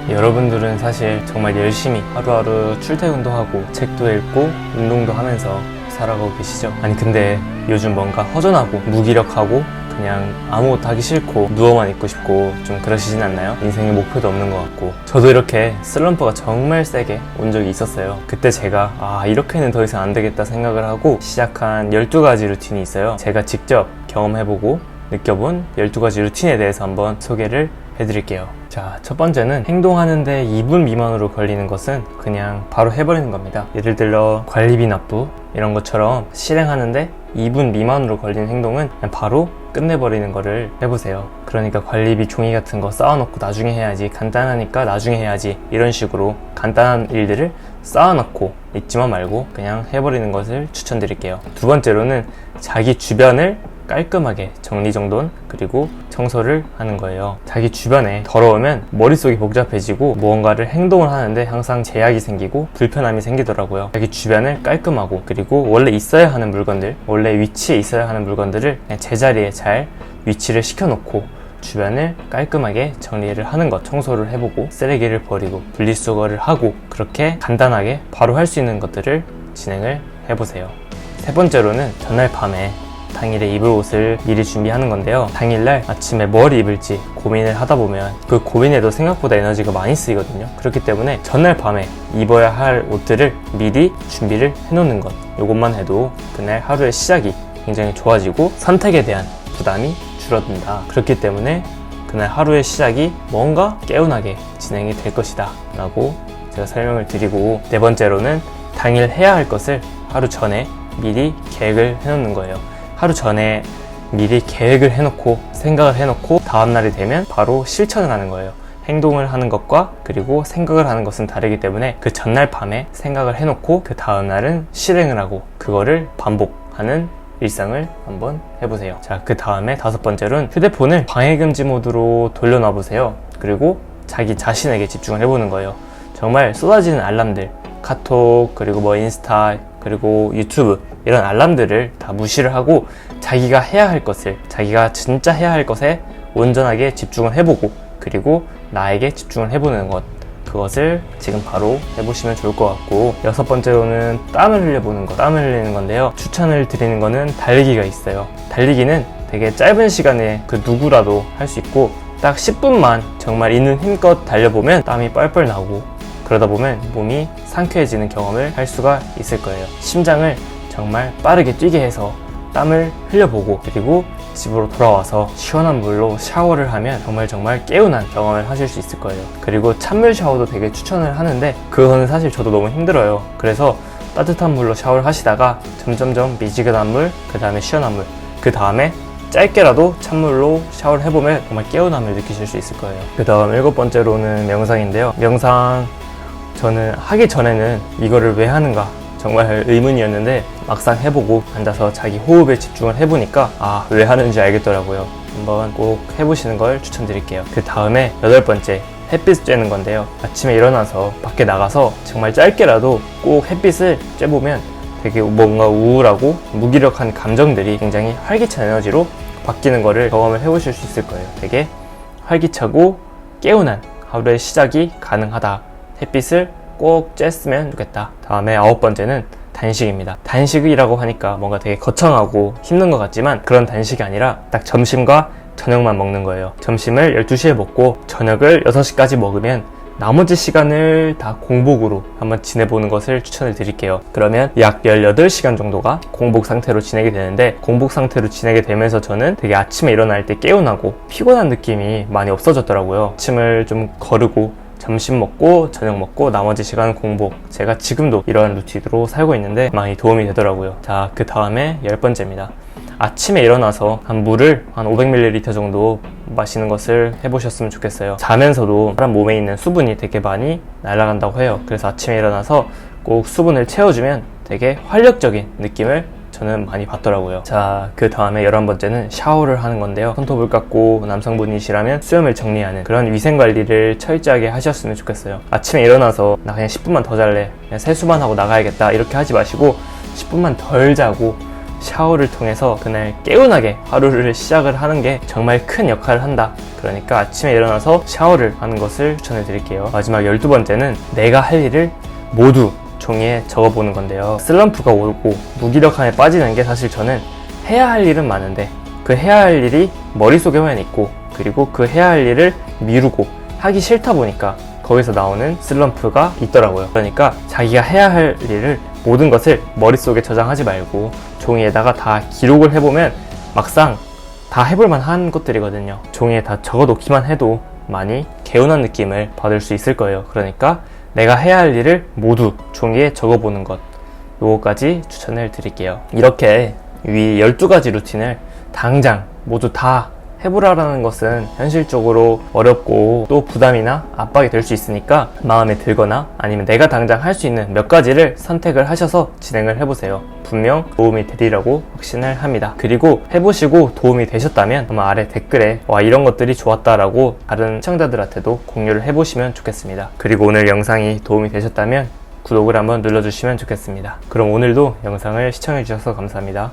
여러분들은 사실 정말 열심히 하루하루 출퇴근도 하고 책도 읽고 운동도 하면서 살아가고 계시죠? 아니 근데 요즘 뭔가 허전하고 무기력하고 그냥 아무것도 하기 싫고 누워만 있고 싶고 좀 그러시진 않나요? 인생에 목표도 없는 것 같고. 저도 이렇게 슬럼프가 정말 세게 온 적이 있었어요. 그때 제가 이렇게는 더 이상 안 되겠다 생각을 하고 시작한 12가지 루틴이 있어요. 제가 직접 경험해보고 느껴본 12가지 루틴에 대해서 한번 소개를 해드릴게요. 자, 첫 번째는 행동하는데 2분 미만으로 걸리는 것은 그냥 바로 해버리는 겁니다. 예를 들어 관리비 납부 이런 것처럼 실행하는데 2분 미만으로 걸리는 행동은 그냥 바로 끝내버리는 거를 해보세요. 그러니까 관리비 종이 같은 거 쌓아놓고 나중에 해야지, 간단하니까 나중에 해야지, 이런 식으로 간단한 일들을 쌓아놓고 잊지만 말고 그냥 해버리는 것을 추천드릴게요. 두 번째로는 자기 주변을 깔끔하게 정리정돈 그리고 청소를 하는 거예요. 자기 주변에 더러우면 머릿속이 복잡해지고 무언가를 행동을 하는데 항상 제약이 생기고 불편함이 생기더라고요. 자기 주변을 깔끔하고 그리고 원래 있어야 하는 물건들, 원래 위치에 있어야 하는 물건들을 그냥 제자리에 잘 위치를 시켜놓고 주변을 깔끔하게 정리를 하는 것, 청소를 해보고 쓰레기를 버리고 분리수거를 하고 그렇게 간단하게 바로 할 수 있는 것들을 진행을 해보세요. 세 번째로는 전날 밤에 당일에 입을 옷을 미리 준비하는 건데요. 당일날 아침에 뭘 입을지 고민을 하다 보면 그 고민에도 생각보다 에너지가 많이 쓰이거든요. 그렇기 때문에 전날 밤에 입어야 할 옷들을 미리 준비를 해놓는 것, 이것만 해도 그날 하루의 시작이 굉장히 좋아지고 선택에 대한 부담이 줄어든다. 그렇기 때문에 그날 하루의 시작이 뭔가 개운하게 진행이 될 것이다 라고 제가 설명을 드리고, 네 번째로는 당일 해야 할 것을 하루 전에 미리 계획을 해놓는 거예요. 하루 전에 미리 계획을 해놓고 생각을 해놓고 다음날이 되면 바로 실천을 하는 거예요. 행동을 하는 것과 그리고 생각을 하는 것은 다르기 때문에 그 전날 밤에 생각을 해놓고 그 다음날은 실행을 하고 그거를 반복하는 일상을 한번 해보세요. 자, 그 다음에 다섯 번째로는 휴대폰을 방해금지 모드로 돌려놔 보세요. 그리고 자기 자신에게 집중을 해보는 거예요. 정말 쏟아지는 알람들, 카톡, 그리고 인스타, 그리고 유튜브 이런 알람들을 다 무시를 하고 자기가 해야 할 것을, 자기가 진짜 해야 할 것에 온전하게 집중을 해보고 그리고 나에게 집중을 해보는 것, 그것을 지금 바로 해보시면 좋을 것 같고, 여섯 번째로는 땀을 흘려보는 것, 땀을 흘리는 건데요. 추천을 드리는 거는 달리기가 있어요. 달리기는 되게 짧은 시간에 그 누구라도 할 수 있고 딱 10분만 정말 있는 힘껏 달려보면 땀이 뻘뻘 나고 그러다 보면 몸이 상쾌해지는 경험을 할 수가 있을 거예요. 심장을 정말 빠르게 뛰게 해서 땀을 흘려보고 그리고 집으로 돌아와서 시원한 물로 샤워를 하면 정말 개운한 경험을 하실 수 있을 거예요. 그리고 찬물 샤워도 되게 추천을 하는데 그거는 사실 저도 너무 힘들어요. 그래서 따뜻한 물로 샤워를 하시다가 점점점 미지근한 물, 그 다음에 시원한 물, 그 다음에 짧게라도 찬물로 샤워를 해보면 정말 개운함을 느끼실 수 있을 거예요. 그 다음 일곱 번째로는 명상인데요. 명상 저는 하기 전에는 이거를 왜 하는가 정말 의문이었는데 막상 해보고 앉아서 자기 호흡에 집중을 해보니까 왜 하는지 알겠더라고요. 한번 꼭 해보시는 걸 추천드릴게요. 그 다음에 여덟 번째, 햇빛 쬐는 건데요. 아침에 일어나서 밖에 나가서 정말 짧게라도 꼭 햇빛을 쬐보면 되게 뭔가 우울하고 무기력한 감정들이 굉장히 활기찬 에너지로 바뀌는 거를 경험을 해보실 수 있을 거예요. 되게 활기차고 개운한 하루의 시작이 가능하다. 햇빛을 꼭 쬐으면 좋겠다. 다음에 아홉 번째는 단식입니다. 단식이라고 하니까 뭔가 되게 거창하고 힘든 것 같지만 그런 단식이 아니라 딱 점심과 저녁만 먹는 거예요. 점심을 12시에 먹고 저녁을 6시까지 먹으면 나머지 시간을 다 공복으로 한번 지내보는 것을 추천을 드릴게요. 그러면 약 18시간 정도가 공복 상태로 지내게 되는데, 공복 상태로 지내게 되면서 저는 되게 아침에 일어날 때 개운하고 피곤한 느낌이 많이 없어졌더라고요. 아침을 좀 거르고 점심 먹고 저녁 먹고 나머지 시간은 공복, 제가 지금도 이러한 루틴으로 살고 있는데 많이 도움이 되더라고요. 자, 그 다음에 10번째입니다. 아침에 일어나서 물을 한 500ml 정도 마시는 것을 해보셨으면 좋겠어요. 자면서도 사람 몸에 있는 수분이 되게 많이 날아간다고 해요. 그래서 아침에 일어나서 꼭 수분을 채워주면 되게 활력적인 느낌을 저는 많이 받더라고요. 자, 그 다음에 11번째는 샤워를 하는 건데요. 손톱을 깎고 남성분이시라면 수염을 정리하는 그런 위생관리를 철저하게 하셨으면 좋겠어요. 아침에 일어나서 나 그냥 10분만 더 잘래, 그냥 세수만 하고 나가야겠다 이렇게 하지 마시고 10분만 덜 자고 샤워를 통해서 그날 개운하게 하루를 시작을 하는 게 정말 큰 역할을 한다. 그러니까 아침에 일어나서 샤워를 하는 것을 추천해 드릴게요. 마지막 12번째는 내가 할 일을 모두 종이에 적어보는 건데요. 슬럼프가 오고 무기력함에 빠지는 게 사실 저는 해야 할 일은 많은데 그 해야 할 일이 머릿속에만 있고 그리고 그 해야 할 일을 미루고 하기 싫다 보니까 거기서 나오는 슬럼프가 있더라고요. 그러니까 자기가 해야 할 일을 모든 것을 머릿속에 저장하지 말고 종이에다가 다 기록을 해보면 막상 다 해볼만 한 것들이거든요. 종이에 다 적어놓기만 해도 많이 개운한 느낌을 받을 수 있을 거예요. 그러니까 내가 해야 할 일을 모두 종이에 적어보는 것, 요거까지 추천을 드릴게요. 이렇게 위 12가지 루틴을 당장 모두 다 해보라는 것은 현실적으로 어렵고 또 부담이나 압박이 될 수 있으니까 마음에 들거나 아니면 내가 당장 할 수 있는 몇 가지를 선택을 하셔서 진행을 해보세요. 분명 도움이 되리라고 확신을 합니다. 그리고 해보시고 도움이 되셨다면 아마 아래 댓글에 와 이런 것들이 좋았다라고 다른 시청자들한테도 공유를 해보시면 좋겠습니다. 그리고 오늘 영상이 도움이 되셨다면 구독을 한번 눌러주시면 좋겠습니다. 그럼 오늘도 영상을 시청해주셔서 감사합니다.